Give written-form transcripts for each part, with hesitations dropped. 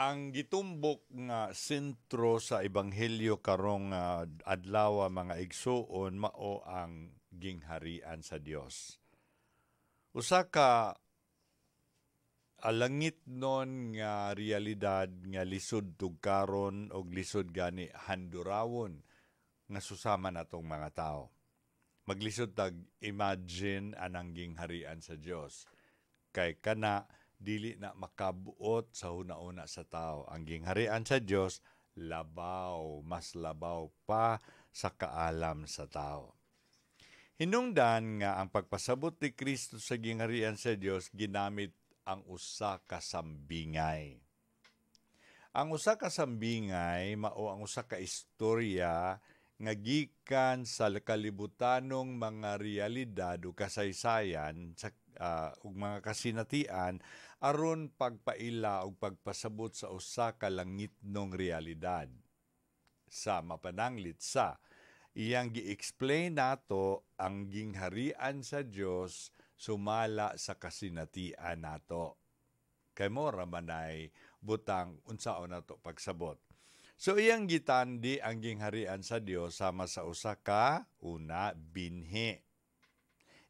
Ang gitumbok nga sentro sa ebanghelyo karong adlaw mga igsuon mao ang gingharian sa Dios. Usa ka alangit non nga realidad nga lisod tugkaron og lisod gani handurawon nga susama natong mga tao. Maglisod tag imagine anang gingharian sa Dios. Kay kana dili na makabuot sa huna-una sa tao. Ang gingharian sa Dios labaw, mas labaw pa sa kaalam sa tao. Hinungdan nga ang pagpasabot ni Kristo sa gingharian sa Dios ginamit ang usa ka sambingay. Ang usa ka sambingay mao ang usa ka istorya nga gikan sa kalibutanong mga realidad o kasaysayan sa ug mga kasinatian aron pagpaila ug pagpasabot sa usa ka langitnong realidad. Sa mapananglit sa iyang gi-explain nato ang gingharian sa Dios sumala sa kasinatian nato. Kay mo ra manay butang unsaon nato pagsabot. So iyang gitandi ang gingharian sa Dios sama sa usa ka una binhi.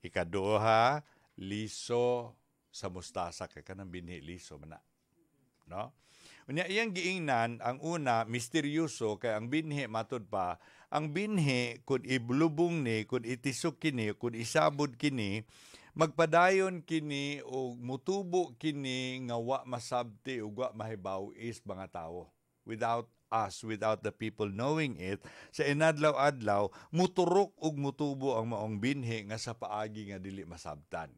Ikaduha liso sa mustasa kay kanang binhi liso man na. No? Unya iyang giingnan ang una misteryoso kay ang binhi matud pa ang binhi kun iblubong ni kun itisok kini kun isabod kini magpadayon kini o mutubo kini nga wa masabti ug wa mahibaw is mga tawo without the people knowing it, sa inadlaw-adlaw, muturok ug mutubo ang maong binhi nga sa paagi nga dili masabtan.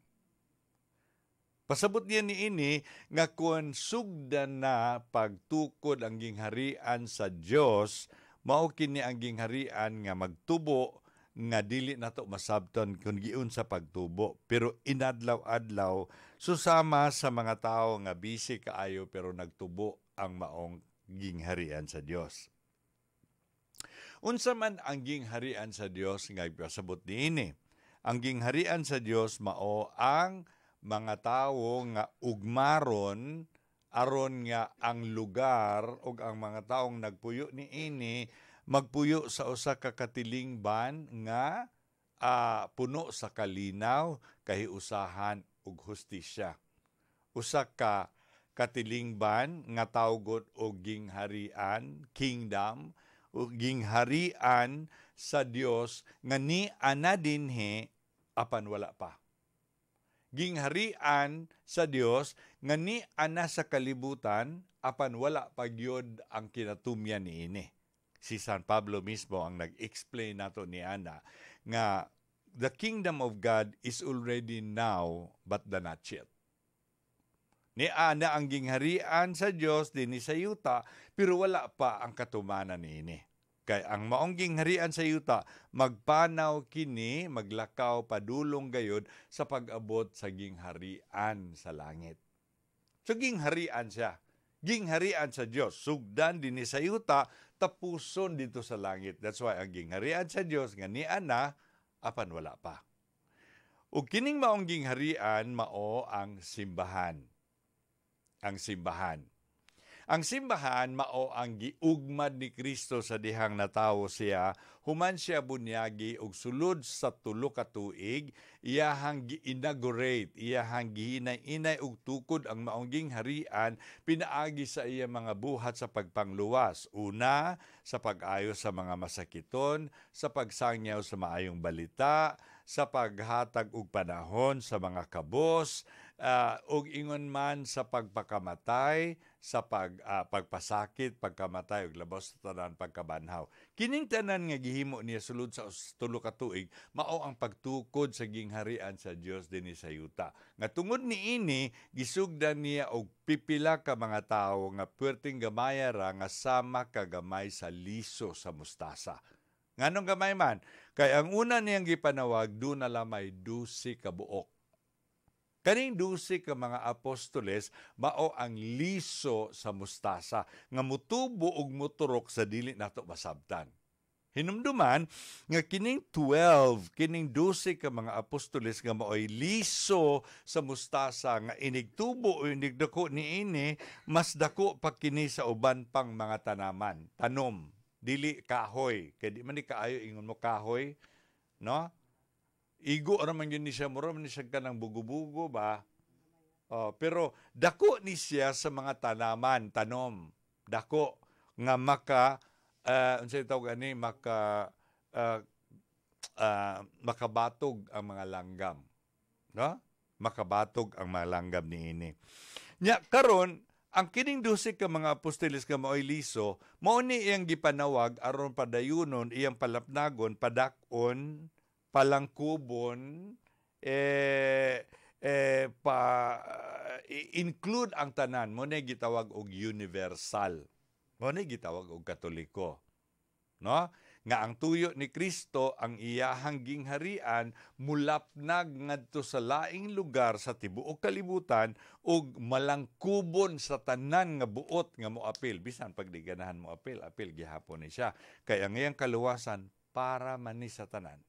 Pasabot niya niini nga kung sugdan na pagtukod ang gingharian sa Dios, mao kini ang gingharian nga magtubo nga dili nato masabtan kung giun sa pagtubo. Pero inadlaw-adlaw, susama sa mga tao nga busy kaayo pero nagtubo ang maong gingharian sa Dios. Unsa man ang gingharian sa Dios nga ipasabot niini? Ang gingharian sa Dios mao ang mga tawo nga ugmaron aron nga ang lugar ug ang mga taong nagpuyo niini magpuyo sa usa ka katilingban nga puno sa kalinaw, kahiusahan ug hustisya. Usa ka katilingban nga tawgon og gingharian, kingdom, o gingharian sa Dios nga ni ana dinhi apan wala pa. Gingharian sa Dios nga ni ana sa kalibutan apan wala pa gyud ang kinatumyan niini. Si San Pablo mismo ang nag-explain nato ni ana nga the kingdom of God is already now but the not yet. Ni ana ang gingharian sa Dios dinhi sa yuta pero wala pa ang katumanan niini. Kay ang maong gingharian sa yuta magpanaw kini maglakaw padulong gayud sa pag-abot sa gingharian sa langit. So gingharian siya. Gingharian sa Dios sugdan dinhi sa yuta tapuson dito sa langit. That's why ang gingharian sa Dios nga ni ana apan wala pa. Ug kining maong gingharian mao ang simbahan. Ang simbahan. Ang simbahan mao ang giugmad ni Kristo sa dihang natawo siya, human siya bunyagi og sulod sa 3 ka tuig, iyahang gi-inaugurate, iyahang gihinay-inay og tukod ang maong gingharian pinaagi sa iya mga buhat sa pagpangluwas. Una, sa pag-ayo sa mga masakiton, sa pagsangyaw sa maayong balita, sa paghatag og panahon sa mga kabos, ug ingon man sa pagpakamatay, sa pagpasakit, pagkamatay ug labos sa tanan pagkabanhaw. Kining tanan nga gihimo niya sulod sa 3 ka tuig mao ang pagtukod sa gingharian sa Dios dinhi sa yuta. Nga tungod niini gisugdan niya og pipila ka mga tawo nga puwerteng gamaya ra nga sama ka gamay sa liso sa mustasa. Nganong gamay man? Kay ang una niyang gipanawag, doon na lamay 12 ka buok. Kaning 12 ka mga apostoles, mao ang liso sa mustasa, nga mutubo og muturok sa dili nato masabtan. Hinumduman nga kining 12, kining 12 ka mga apostoles nga maoy liso sa mustasa nga inigtubo o inigdako niini, mas dako pa kini sa uban pang mga tanaman. Tanom, dili kahoy. Kaya di man ni kaayo ingon mo kahoy, no? Igo raman yun ni siya, mura man ni siya ka ng bugo-bugo ba? Pero dako ni siya sa mga tanaman, tanom. Dako nga unsay tawag ani makabatog ang mga langgam, no? Makabatog ang mga langgam niini. Nya karon ang kining 12 ka mga apostoles nga maoy liso, mao ni iyang gipanawag aron padayunon iyang palapnagon, padakon, palangkubon, include ang tanan. Mo ni gitawag og universal. Mo ni gitawag og katoliko. No? Nga ang tuyo ni Kristo ang iyahang gingharian mulapnag ngadto sa laing lugar sa tibuok kalibutan ug malangkubon sa tanan nga buot nga moapil. Bisan pag di ganahan mo apil gihapon ni siya. Kaya ang iyang kaluwasan para man ni sa tanan.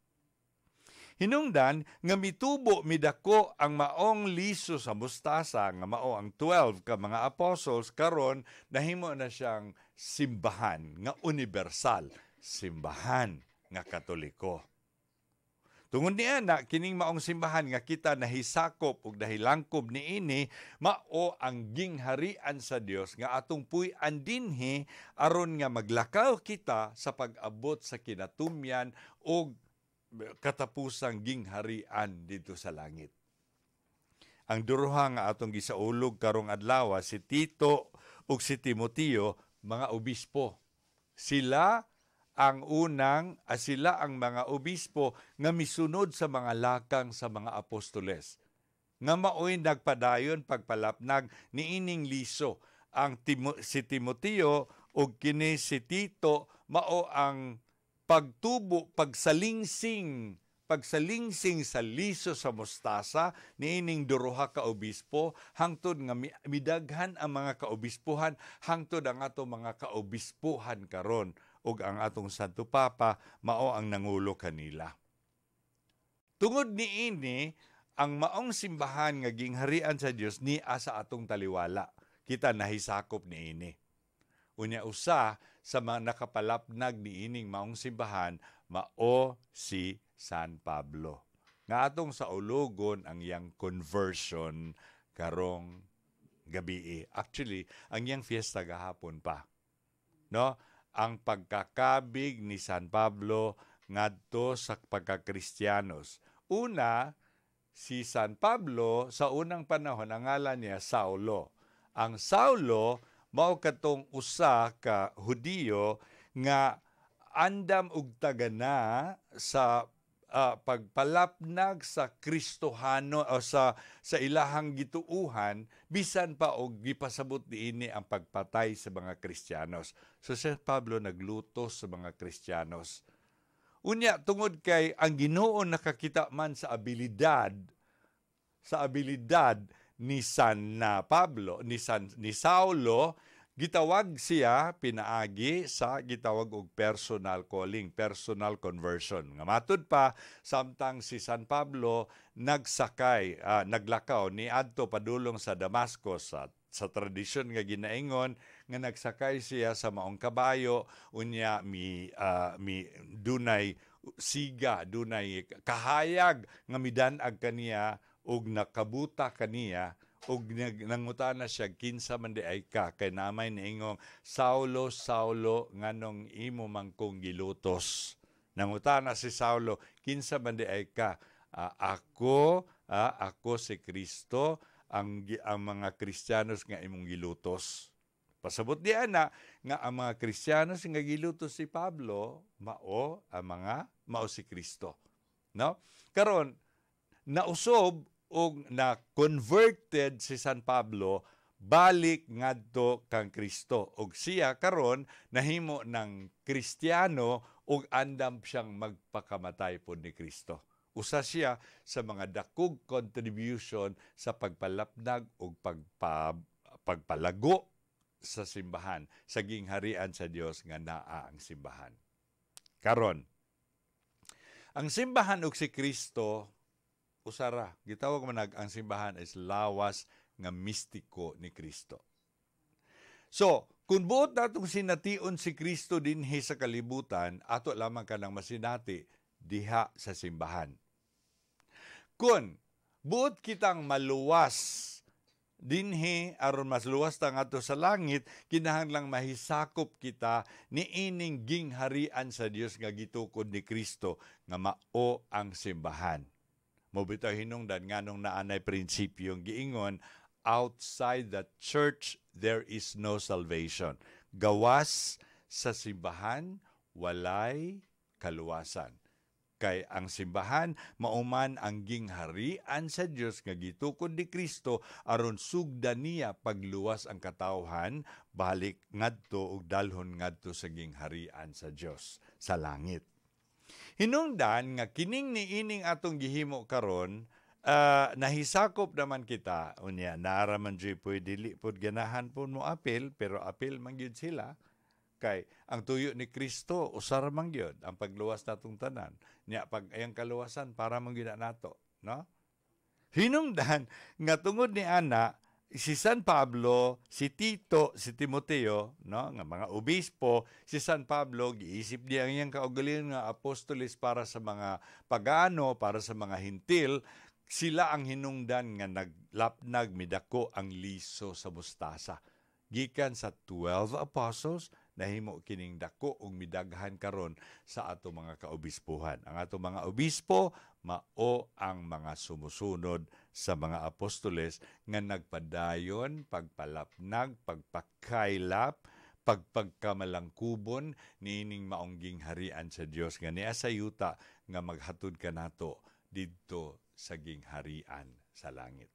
Hinungdan nga mitubo midako ang maong liso sa mustasa nga mao ang 12 ka mga apostles karon nahimo na siyang simbahan nga universal, simbahan nga katoliko. Tungod niya na kining maong simbahan nga kita nahisakop ug nahilangkob niini mao ang gingharian sa Dios nga atong puy-an dinhi aron nga maglakaw kita sa pag-abot sa kinatumyan ug katapusang gingharian dito sa langit. Ang duruha nga atong gisaulog karong adlaw si Tito ug si Timoteo, mga obispo. Sila ang mga obispo nga misunod sa mga lakang sa mga apostoles. Nga maoy nagpadayon pagpalapnag niining liso. Si Timoteo ug kini si Tito mao ang pagtubo, pagsalingsing sa liso sa mustasa niining duruha ka obispo hangtod nga midaghan ang mga kaobispuhan hangtod ang ato mga kaobispuhan karon ug ang atong Santo Papa mao ang nangulo kanila. Tungod niini ang maong simbahan nga gingharian sa Dios niya sa atong taliwala. Kita nahisakop niini. Unya usa sa mga nakapalapnag ni ining maong simbahan mao si San Pablo. Nga atong sa ulogon ang iyang conversion karong gabi. Actually, ang iyang fiesta gahapon pa. No? Ang pagkakabig ni San Pablo ngadto sa pagkakristyanos. Una, si San Pablo sa unang panahon ang ngalan niya Saulo. Ang Saulo mao katong usa ka Hudiyo nga andam og tagana sa pagpalapnag sa Kristohano o sa ilahang gituuhan bisan pa og gipasabot niini ang pagpatay sa mga Kristiyanos. So si Pablo naglutos sa mga Kristiyanos. Unya tungod kay ang Ginoo nakakita man sa abilidad ni Pablo, ni Saulo, gitawag siya pinaagi sa gitawag og personal calling, personal conversion. Nga matud pa, samtang si San Pablo naglakaw ni adto padulong sa Damascus sa tradisyon nga ginaingon nga nagsakay siya sa maong kabayo unya dunay siga, dunay kahayag nga midan-ag kaniya ug nakabuta kaniya ug nangutana siya kinsa man di ay ka kay namay niingong Saulo Saulo nganong imo man kong gilutos. Nangutana si Saulo kinsa man di ay ka. Ako si Kristo ang mga Kristiyanos nga imong gilutos. Pasabot di ana nga ang mga Kristiyanos nga gilutos si Pablo mao si Kristo. No? Karon nausob og na-converted si San Pablo balik ngadto kang Kristo. Og siya karon nahimo ng Kristiyano ug andam siyang magpakamatay pod ni Kristo. Usa siya sa mga dakog contribution sa pagpalapnag ug pagpalago sa simbahan, sa gingharian sa Dios nga naa ang simbahan. Karon, ang simbahan ug si Kristo usara, gitawag man ang simbahan is lawas nga mistiko ni Kristo. So, kung buot natong sination si Kristo dinhi sa kalibutan, ato lamang kanang masinati diha sa simbahan. Kung buot kitang maluwas dinhi aron mas luwas ta ngadto sa langit, kinahanglang mahisakop kita ni ining gingharian sa Dios nga gitukod ni Kristo nga mao ang simbahan. Mobitaw hinungdan nganong naanay prinsipyong giingon, outside the church there is no salvation. Gawas sa simbahan walay kaluwasan. Kay ang simbahan mauman ang gingharian sa Dios nga gitukod ni Kristo aron sugdan niya pagluwas ang katawhan balik ngadto ug dalhon ngadto sa gingharian sa Dios sa langit. Hinungdan nga kining niining atong gihimo karon, nahisakop naman kita unya naara man jud dili pod ganahan po mo apil pero apil man gyud sila. Kay ang tuyo ni Kristo usar man gyud ang pagluwas natong tanan. Nya pag ayang kaluwasan para man gyud nato, no? Hinungdan nga tungod ni ana si San Pablo, si Tito, si Timoteo, no, nga mga obispo, si San Pablo giisip niya ang iyang kaugalingon nga apostoles para sa mga pagano, para sa mga hintil. Sila ang hinungdan nga naglapnag midako ang liso sa mustasa. Gikan sa 12 apostles, nahimo kining dako ug midaghan karon sa ato mga kaobispuhan. Ang ato mga obispo mao ang mga sumusunod sa mga apostoles nga nagpadayon, pagpalapnag, pagpakaylap, pagpagkamalangkubon niining maong gingharian sa Dios nga niya sa yuta nga maghatod kanato didto sa gingharian sa langit.